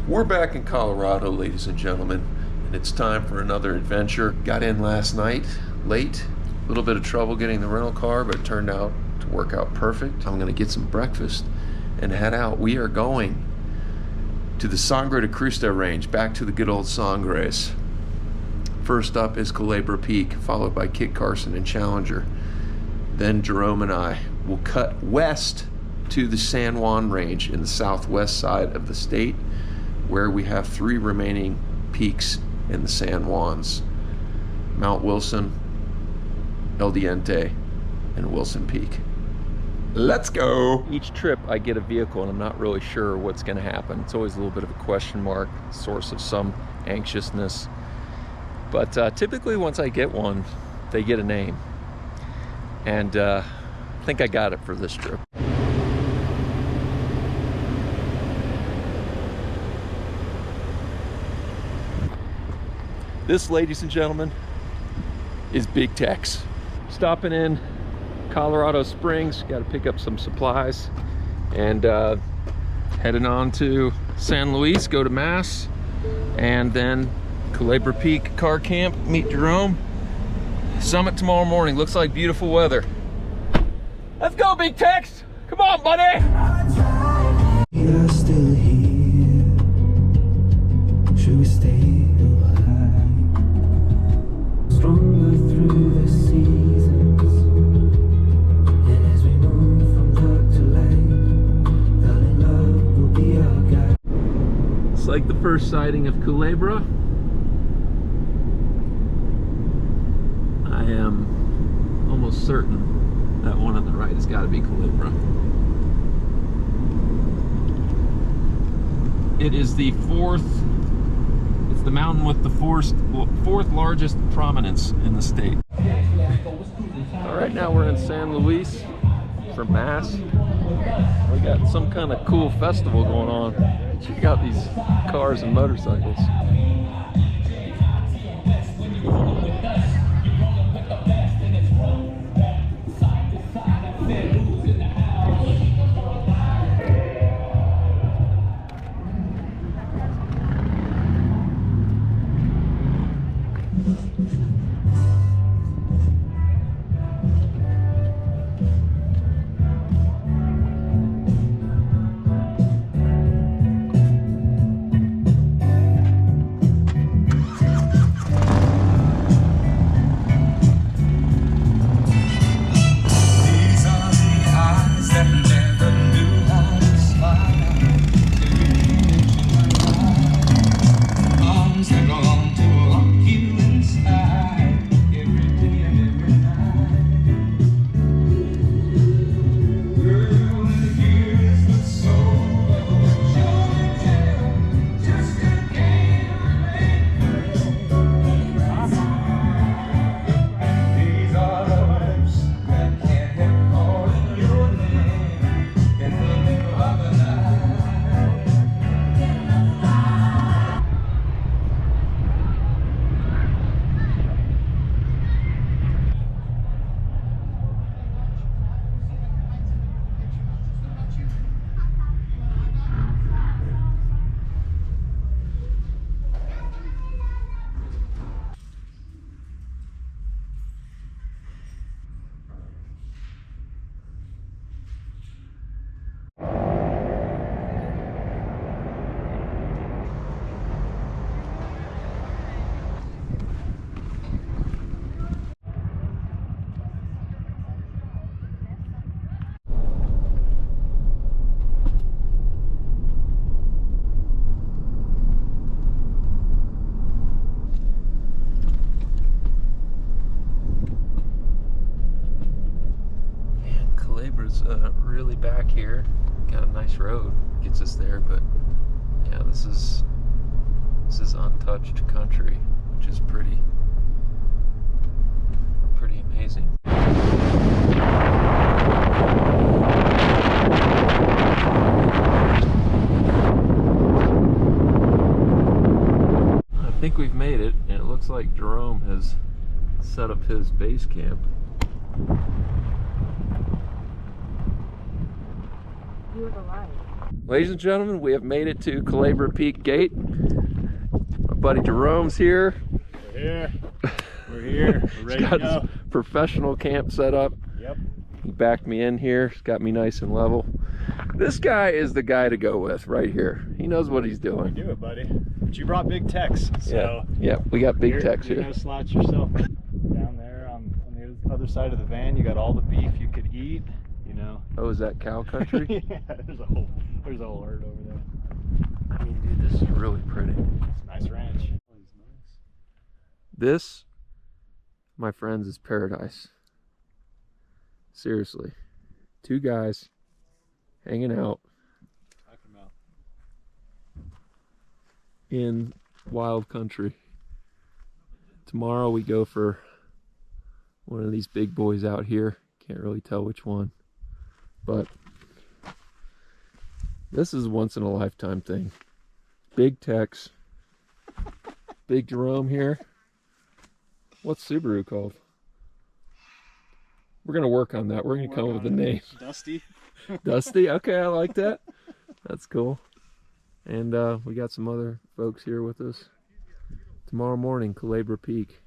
We're back in Colorado, ladies and gentlemen, and it's time for another adventure. Got in last night, late. A little bit of trouble getting the rental car, but it turned out to work out perfect. I'm gonna get some breakfast and head out. We are going to the Sangre de Cristo range, back to the good old Sangres. First up is Culebra Peak, followed by Kit Carson and Challenger. Then Jerome and I will cut west to the San Juan range in the southwest side of the state, where we have 3 remaining peaks in the San Juans: Mount Wilson, El Diente, and Wilson Peak. Let's go! Each trip I get a vehicle and I'm not really sure what's going to happen. It's always a little bit of a question mark, source of some anxiousness. But typically once I get one, they get a name. And I think I got it for this trip. This, ladies and gentlemen, is Big Tex. Stopping in Colorado Springs, got to pick up some supplies, and heading on to San Luis, go to Mass, and then Culebra Peak Car Camp, meet Jerome. Summit tomorrow morning. Looks like beautiful weather. Let's go, Big Tex! Come on, buddy! You're still here. Should we stay? Stronger through the seasons, and as we move from dark to light, darling, love will be our guide. It's like the first sighting of Culebra. I am almost certain that one on the right has got to be Culebra. It is the the mountain with the fourth largest prominence in the state. All right, now we're in San Luis for Mass. We got some kind of cool festival going on. Check out these cars and motorcycles. Really back here. Got a nice road, gets us there, but yeah, this is untouched country, which is pretty amazing. I think we've made it, and it looks like Jerome has set up his base camp. You were alive. Ladies and gentlemen, we have made it to Culebra Peak Gate. My buddy Jerome's here. We're here. We're here. We're ready He's got to go. his professional camp set up. Yep. He backed me in here. He's got me nice and level. This guy is the guy to go with right here. He knows what he's doing. Do it, buddy. But you brought big techs, so yeah, we got big techs You're here. gonna slouch yourself down there on the other side of the van. You got all the beef you could eat. You know. Oh, is that cow country? Yeah, there's a whole herd over there. I mean, dude, this is really pretty. It's a nice ranch. This, my friends, is paradise. Seriously. Two guys hanging out in wild country. Tomorrow we go for one of these big boys out here. Can't really tell which one, but this is a once in a lifetime thing. Big Tex, big Jerome here. What's Subaru called? We're gonna work on that. We're gonna come up with a name. Dusty. Dusty. Okay, I like that. That's cool. And we got some other folks here with us. Tomorrow morning, Culebra Peak.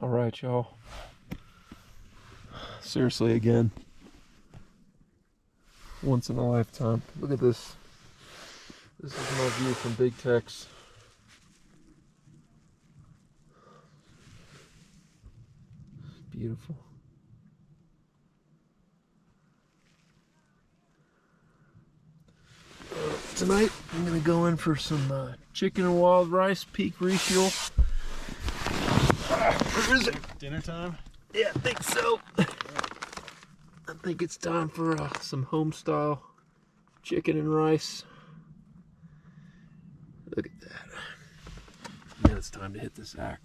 All right, y'all. Seriously, again. Once in a lifetime. Look at this. This is my view from Big Tex. Beautiful. Tonight, I'm going to go in for some chicken and wild rice, peak refuel. Where is it? Dinner time? Yeah, I think so. I think it's time for some home style chicken and rice. Look at that. Now it's time to hit the sack.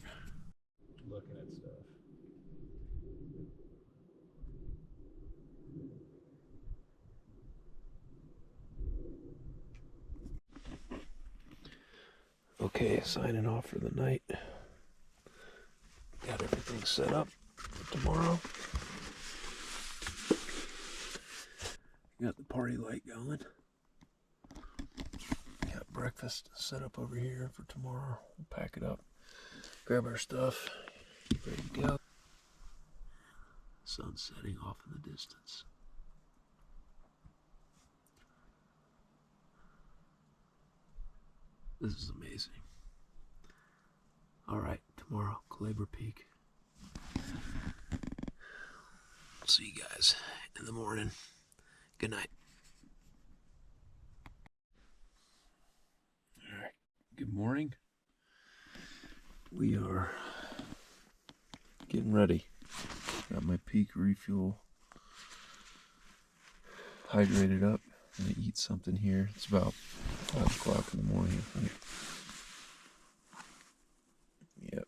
Looking at stuff. Okay, signing off for the night. Got everything set up for tomorrow. Got the party light going. Got breakfast set up over here for tomorrow. We'll pack it up, grab our stuff, ready to go. Sun setting off in the distance. This is amazing. All right, tomorrow, Culebra Peak. See you guys in the morning. Good night. All right, good morning. We are getting ready. Got my peak refuel hydrated up. I'm gonna eat something here. It's about 5 o'clock in the morning, I think. Yep.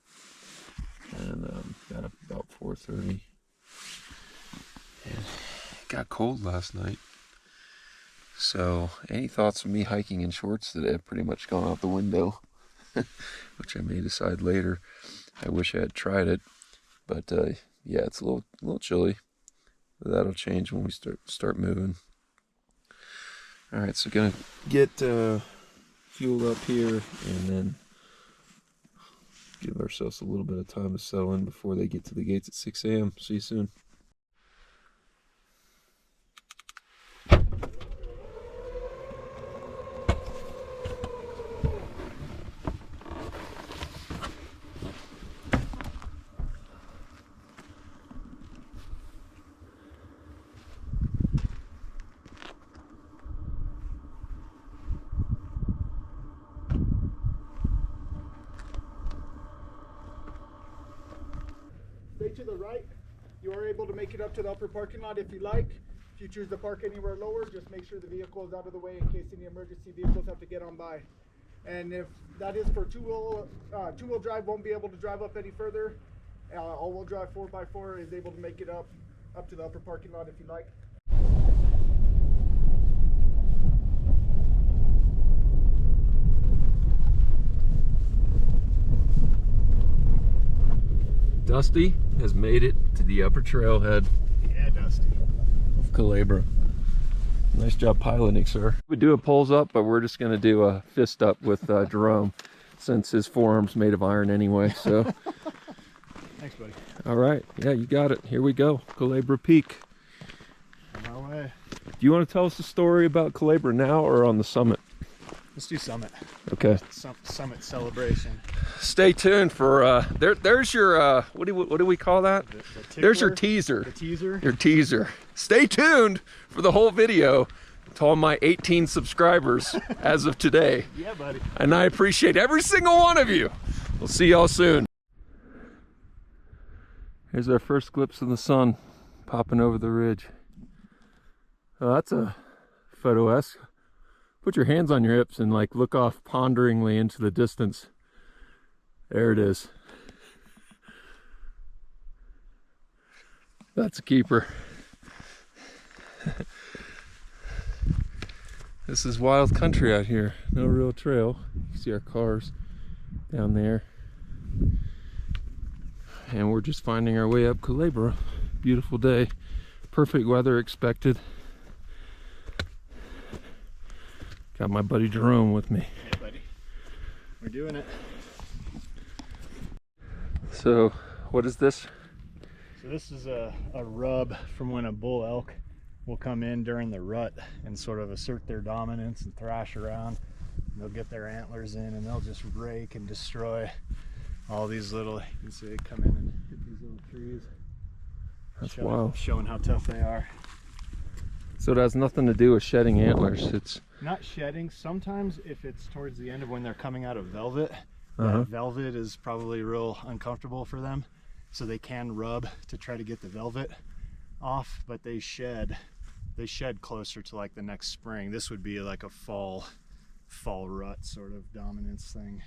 And got up about 4:30. And it got cold last night. So any thoughts of me hiking in shorts today have pretty much gone out the window. Which I may decide later. I wish I had tried it. But yeah, it's a little chilly. But that'll change when we start moving. Alright, so gonna get fueled up here and then give ourselves a little bit of time to settle in before they get to the gates at 6 a.m. See you soon. Stay to the right. You are able to make it up to the upper parking lot if you like. If you choose to park anywhere lower, just make sure the vehicle is out of the way in case any emergency vehicles have to get on by. And if that is for two-wheel drive, won't be able to drive up any further. All-wheel drive 4x4 is able to make it up to the upper parking lot if you like. Dusty has made it to the upper trailhead Yeah, Dusty. of Culebra. Nice job piloting, sir. We do a poles up, but we're just gonna do a fist up with Jerome, since his forearm's made of iron anyway, so. Thanks, buddy. All right, yeah, you got it. Here we go, Culebra Peak. On our way. Do you want to tell us a story about Culebra now or on the summit? Let's do summit. Okay. Summit celebration. Stay tuned for there's your what do we call that? The There's your tickler, teaser. The teaser. Your teaser. Stay tuned for the whole video to all my 18 subscribers as of today. Yeah, buddy. And I appreciate every single one of you. We'll see y'all soon. Here's our first glimpse of the sun popping over the ridge. Oh, that's a photo-esque. Put your hands on your hips and like look off ponderingly into the distance. There it is. That's a keeper. This is wild country out here. No real trail. You see our cars down there. And we're just finding our way up Culebra. Beautiful day. Perfect weather expected. Got my buddy Jerome with me. Hey, buddy. We're doing it. So, what is this? So this is a rub from when a bull elk will come in during the rut and sort of assert their dominance and thrash around. And they'll get their antlers in and they'll just rake and destroy all these little, you can see they come in and hit these little trees. That's wild. Showing how tough they are. So it has nothing to do with shedding antlers. It's Not shedding. Sometimes if it's towards the end of when they're coming out of velvet, Uh-huh. that velvet is probably real uncomfortable for them. So they can rub to try to get the velvet off, but they shed closer to like the next spring. This would be like a fall rut sort of dominance thing.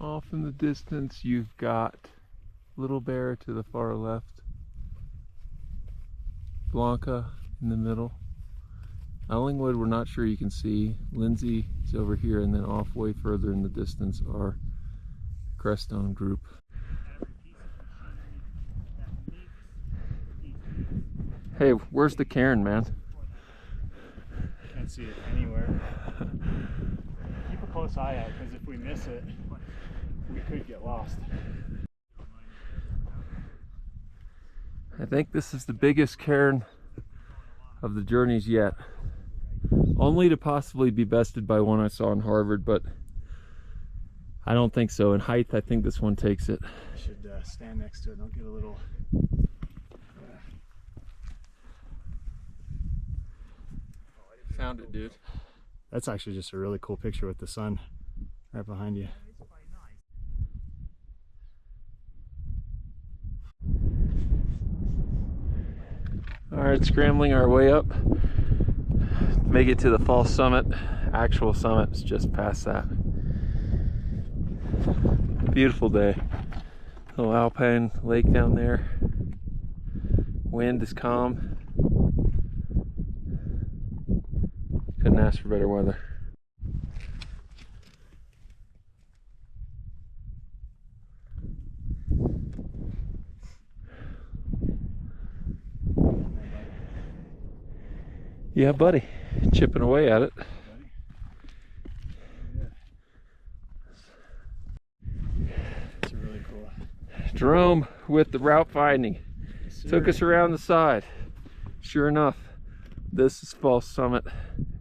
off in the distance. You've got Little Bear to the far left, Blanca in the middle. Ellingwood we're not sure you can see. Lindsay is over here, and then off way further in the distance are Crestone group. Hey, where's the cairn, man? Can't see it anywhere. Keep a close eye out, because if we miss it, we could get lost. I think this is the biggest cairn of the journeys yet. Only to possibly be bested by one I saw in Harvard, but I don't think so. In height, I think this one takes it. I should stand next to it. Don't get a little... Found it, dude. That's actually just a really cool picture with the sun right behind you. Alright, scrambling our way up. Make it to the false summit. Actual summit is just past that. Beautiful day. Little alpine lake down there. Wind is calm. Couldn't ask for better weather. Yeah, buddy. Chipping away at it. It's really cool. Jerome with the route finding. Yes, Took sir. us around the side. Sure enough, this is false summit.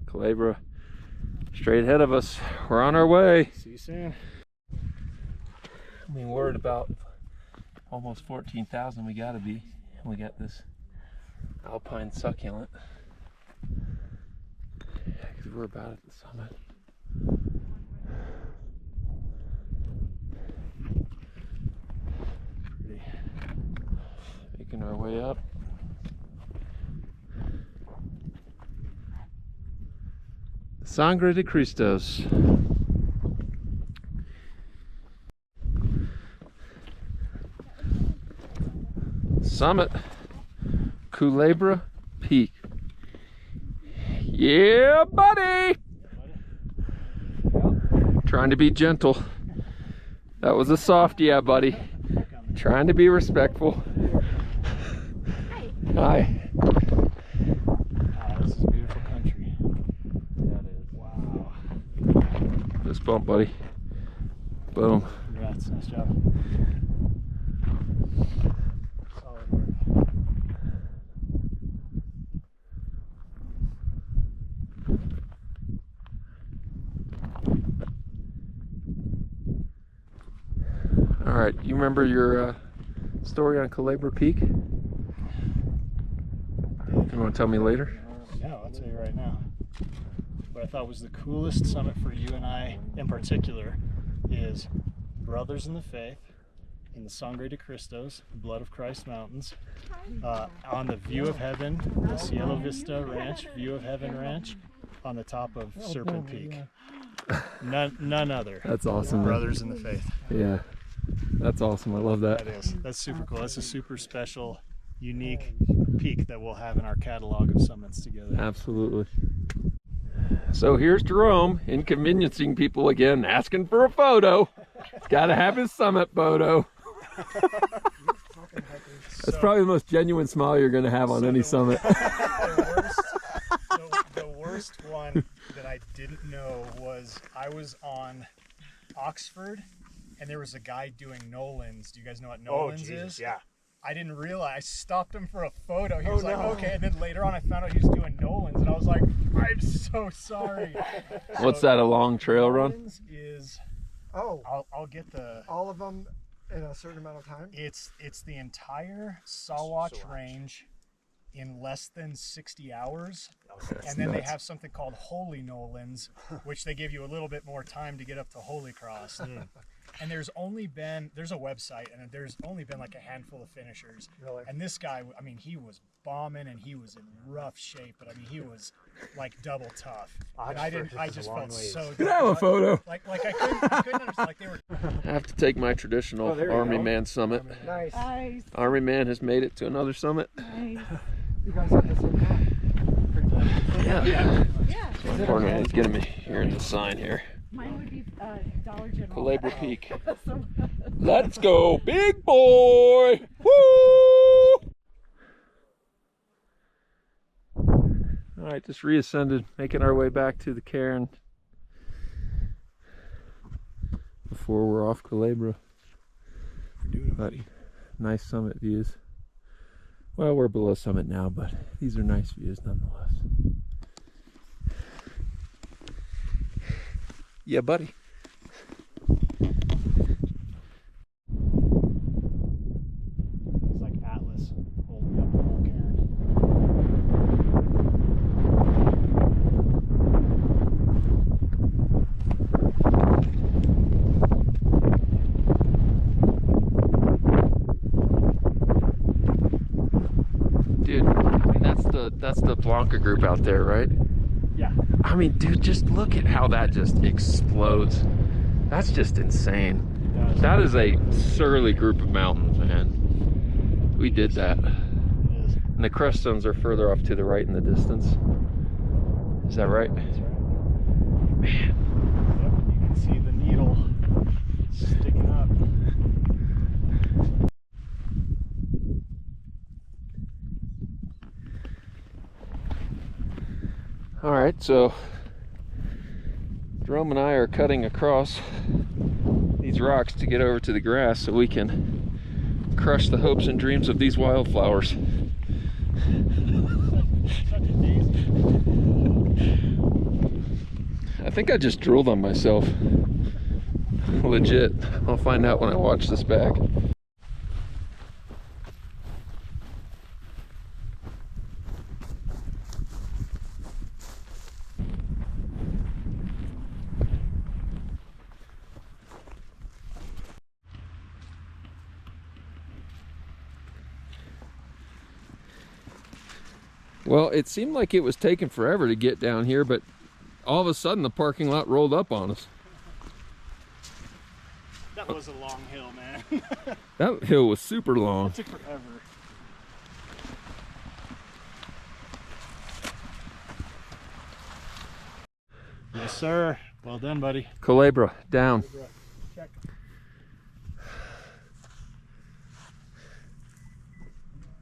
Culebra. Straight ahead of us. We're on our way. See you soon. I mean, we're at about almost 14,000. We gotta be. We got this alpine succulent. Because we're about at the summit. Pretty. Making our way up. Sangre de Cristos. summit. Culebra Peak. Yeah, buddy! Trying to be gentle. That was a soft yeah, buddy. Trying to be respectful. Hi. This is beautiful country. That is. Wow. Fist bump, buddy. Boom. Congrats. Nice job. Solid work. All right, you remember your story on Culebra Peak? You want to tell me later? Yeah, I'll tell you right now. What I thought was the coolest summit for you and I in particular is Brothers in the Faith in the Sangre de Cristos, the Blood of Christ Mountains, on the View of Heaven, the Cielo Vista Ranch, View of Heaven Ranch, on the top of Serpent Peak. None other. That's awesome. Brothers in the Faith. Yeah, that's awesome. I love that. That is. That's super cool. That's a super special, unique peak that we'll have in our catalog of summits together. Absolutely. So here's Jerome inconveniencing people again, asking for a photo. He's got to have his summit photo. That's probably the most genuine smile you're going to have on any summit. The worst one that I didn't know was I was on Oxford and there was a guy doing Nolan's. Do you guys know what Nolan's is? Yeah. I didn't realize. I stopped him for a photo. He was like, okay. And then later on I found out he was doing Nolan's and I was like, I'm so sorry. What's that, a long trail run? Nolan's is, Oh, I'll get the, all of them in a certain amount of time? it's the entire Sawatch Range in less than 60 hours. And then they have something called Holy Nolan's, which they give you a little bit more time to get up to Holy Cross. And there's a website, and there's only been like a handful of finishers. Really? And this guy, I mean, he was bombing and he was in rough shape, but I mean, he was like double tough. And I just felt so Can I have a photo? Like I couldn't understand, like they were. I have to take my traditional Army Man summit. Nice. Nice. Army Man has made it to another summit. Nice. You guys have the same hat. Yeah. Yeah. Poor man, he's getting me here in the sign here. Mine would be Dollar General. Culebra Peak. So- Let's go, big boy! Woo! All right, just reascended, making our way back to the cairn before we're off Culebra. But nice summit views. Well, we're below summit now, but these are nice views nonetheless. Yeah, buddy. It's like Atlas holding up the whole cairn. Dude, I mean that's the Blanca group out there, right? Yeah. I mean, dude, just look at how that just explodes. That's just insane. It does. That is a surly group of mountains, man. We did that. It is. And the crest zones are further off to the right in the distance. Is that right? That's right. Man. Yep, you can see the needle sticking up. All right, so Jerome and I are cutting across these rocks to get over to the grass so we can crush the hopes and dreams of these wildflowers. Such a daisy. I think I just drooled on myself. Legit. I'll find out when I watch this back. Well, it seemed like it was taking forever to get down here, but all of a sudden the parking lot rolled up on us. That was a long hill, man. That hill was super long. It took forever. Yes, sir. Well done, buddy. Culebra, down. Check.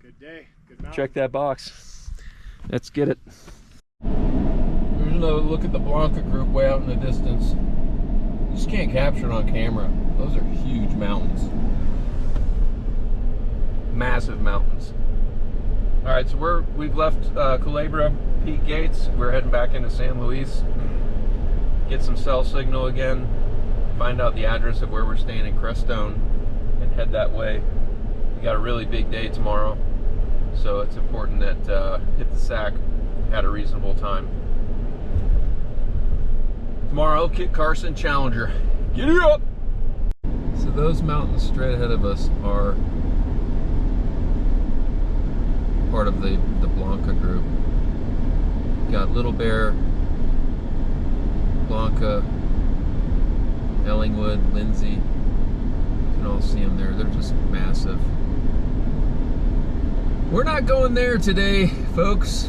Good day. Good mountain. Check that box. Let's get it. There's another look at the Blanca group way out in the distance. You just can't capture it on camera. Those are huge mountains. Massive mountains. All right, so we've left Culebra Peak gates. We're heading back into San Luis. Get some cell signal again. Find out the address of where we're staying in Crestone and head that way. We got a really big day tomorrow, so it's important that hit the sack at a reasonable time. Tomorrow, Kit Carson Challenger. Get it up! So those mountains straight ahead of us are part of the Blanca group. Got Little Bear, Blanca, Ellingwood, Lindsay. You can all see them there. They're just massive. We're not going there today, folks.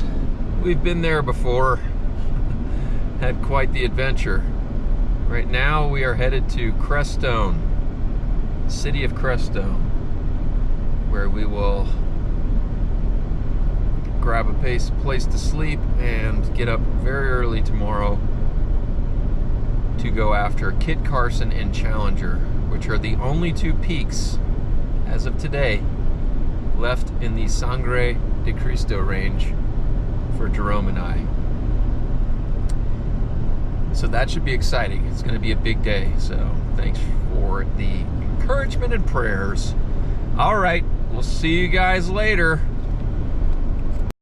We've been there before. Had quite the adventure. Right now we are headed to Crestone, city of Crestone, where we will grab a place to sleep and get up very early tomorrow to go after Kit Carson and Challenger, which are the only two peaks as of today left in the Sangre de Cristo range for Jerome and I. So that should be exciting. It's going to be a big day. So thanks for the encouragement and prayers. All right, we'll see you guys later.